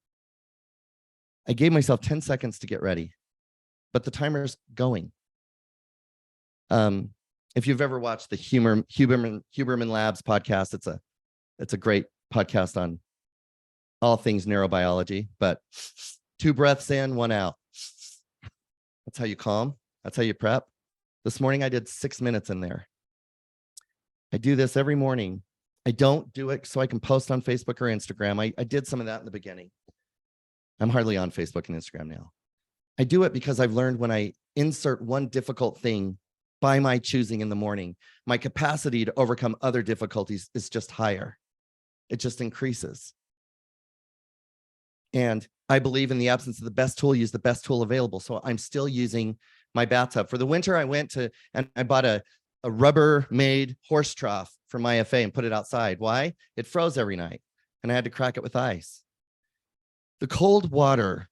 I gave myself 10 seconds to get ready, but the timer's going. If you've ever watched the Huberman Labs podcast, it's a great podcast on all things neurobiology, but 2 breaths in, 1 out. That's how you calm. That's how you prep. This morning, I did 6 minutes in there. I do this every morning. I don't do it so I can post on Facebook or Instagram. I did some of that in the beginning. I'm hardly on Facebook and Instagram now. I do it because I've learned when I insert one difficult thing by my choosing in the morning, my capacity to overcome other difficulties is just higher. It just increases. And I believe in the absence of the best tool, use the best tool available. So I'm still using my bathtub. For the winter, I went to and I bought a Rubber-made horse trough for my FA and put it outside. Why? It froze every night, and I had to crack it with ice. The cold water,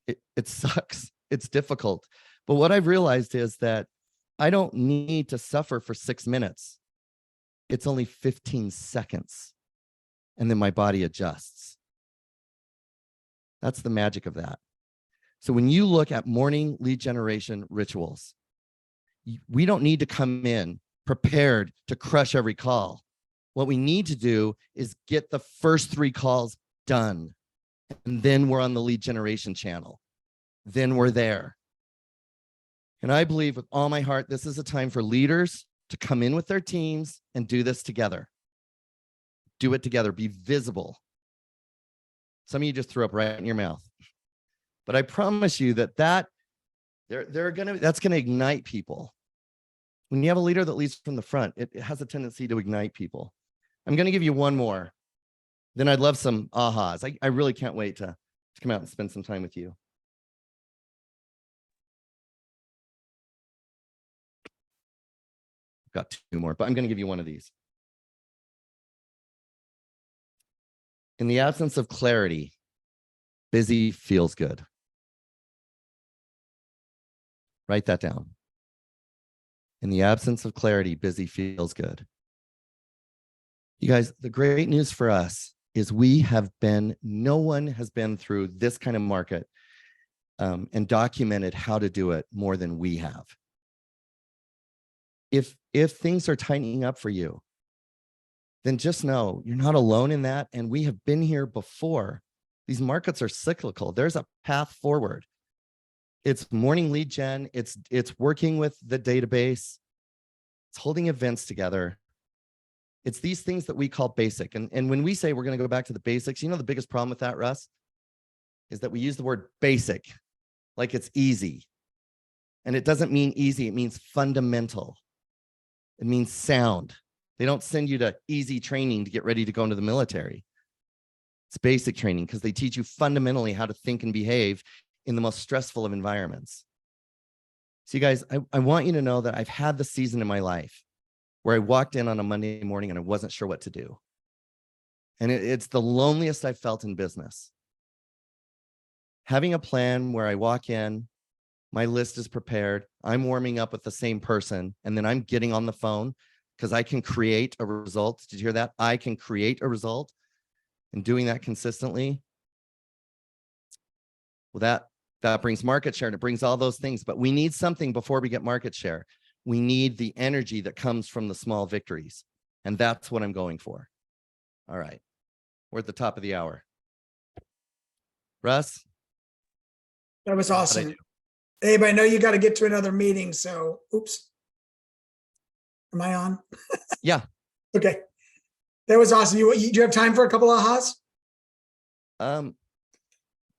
it sucks. It's difficult. But what I've realized is that I don't need to suffer for 6 minutes. It's only 15 seconds, and then my body adjusts. That's the magic of that. So when you look at morning lead generation rituals, we don't need to come in prepared to crush every call. What we need to do is get the first 3 calls done, and then we're on the lead generation channel. Then we're there. And I believe with all my heart, this is a time for leaders to come in with their teams and do this together. Do it together. Be visible. Some of you just threw up right in your mouth. But I promise you that's going to ignite people. When you have a leader that leads from the front, it has a tendency to ignite people. I'm going to give you one more. Then I'd love some ahas. I really can't wait to come out and spend some time with you. I've got 2 more, but I'm going to give you one of these. In the absence of clarity, busy feels good. Write that down. In the absence of clarity, busy feels good. You guys, the great news for us is no one has been through this kind of market and documented how to do it more than we have. If things are tightening up for you, then just know you're not alone in that. And we have been here before. These markets are cyclical. There's a path forward. It's morning lead gen. It's working with the database. It's holding events together. It's these things that we call basic. And when we say we're going to go back to the basics, you know, the biggest problem with that, Russ, is that we use the word basic like it's easy. And it doesn't mean easy. It means fundamental. It means sound. They don't send you to easy training to get ready to go into the military. It's basic training because they teach you fundamentally how to think and behave in the most stressful of environments. So you guys, I want you to know that I've had the season in my life where I walked in on a Monday morning and I wasn't sure what to do. And it's the loneliest I've felt in business. Having a plan where I walk in, my list is prepared, I'm warming up with the same person, and then I'm getting on the phone because I can create a result. Did you hear that? I can create a result, and doing that consistently. Well, that brings market share and it brings all those things, but we need something before we get market share. We need the energy that comes from the small victories. And that's what I'm going for. All right. We're at the top of the hour. Russ? That was how'd I awesome. do? Abe, I know you got to get to another meeting, so oops. Am I on? Yeah. Okay. That was awesome. Do you have time for a couple of ahas?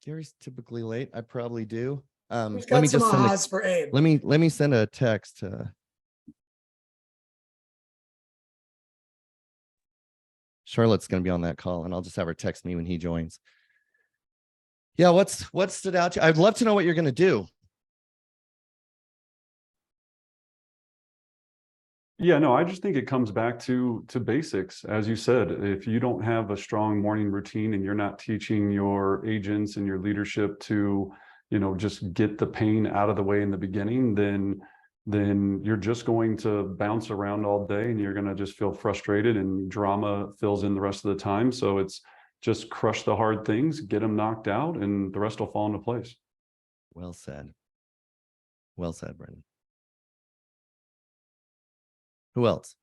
Gary's typically late. I probably do. We've Let got me some just send ahas for Abe. let me send a text to Charlotte's going to be on that call, and I'll just have her text me when he joins. Yeah, what stood out to you? I'd love to know what you're going to do. Yeah, no, I just think it comes back to basics. As you said, if you don't have a strong morning routine and you're not teaching your agents and your leadership to, just get the pain out of the way in the beginning, then you're just going to bounce around all day and you're going to just feel frustrated and drama fills in the rest of the time. So it's just crush the hard things, get them knocked out, and the rest will fall into place. Well said. Well said, Brendan. Who else?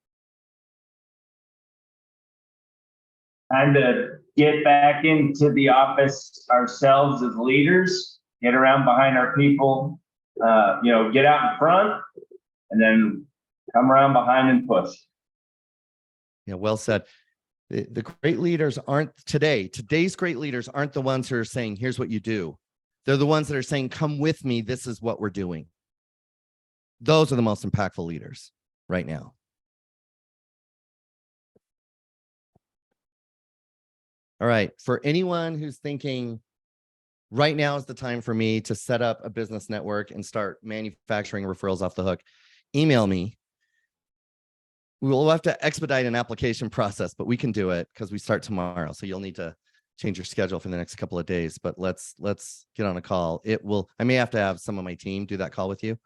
Time to get back into the office ourselves as leaders, get around behind our people, get out in front and then come around behind and push. Yeah, well said. The great leaders aren't today's great leaders aren't the ones who are saying, here's what you do. They're the ones that are saying, come with me. This is what we're doing. Those are the most impactful leaders right now. All right. For anyone who's thinking right now is the time for me to set up a business network and start manufacturing referrals off the hook, email me. We will have to expedite an application process, but we can do it because we start tomorrow. So you'll need to change your schedule for the next couple of days, but let's get on a call. I may have to have some of my team do that call with you,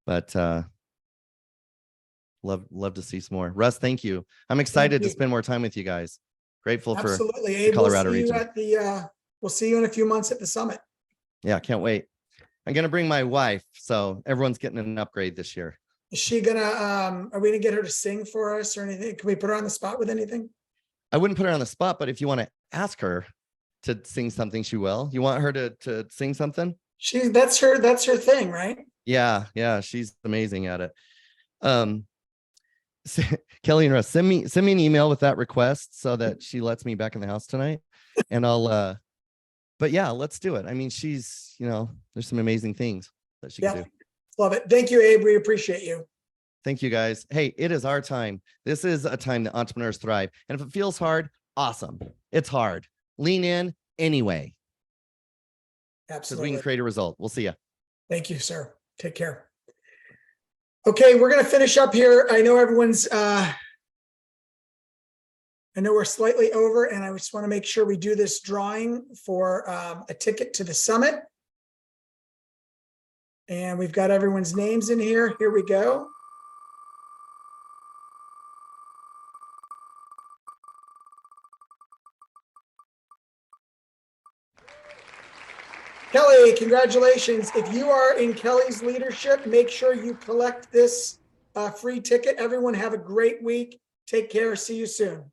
but love to see some more. Russ, thank you. I'm excited to spend more time with you guys. Grateful Absolutely. for the Abe, Colorado we'll see you region. at the we'll see you in a few months at the summit. Yeah, can't wait. I'm gonna bring my wife, so everyone's getting an upgrade this year. Is she gonna are we gonna get her to sing for us or anything? Can we put her on the spot with anything? I wouldn't put her on the spot, but if you want to ask her to sing something, she will. You want her to sing something? That's her thing, right? Yeah, she's amazing at it. Kelly and Russ, send me an email with that request so that she lets me back in the house tonight. And I'll but yeah, let's do it. I mean, she's, there's some amazing things that she can do. Love it. Thank you, Abe. We appreciate you. Thank you, guys. Hey, it is our time. This is a time that entrepreneurs thrive. And if it feels hard, awesome. It's hard. Lean in anyway. Because we Absolutely. can create a result. We'll see you. Thank you, sir. Take care. Okay, we're going to finish up here. I know everyone's, I know we're slightly over, and I just want to make sure we do this drawing for a ticket to the summit. And we've got everyone's names in here. Here we go. Kelly, congratulations. If you are in Kelly's leadership, make sure you collect this free ticket. Everyone have a great week. Take care. See you soon.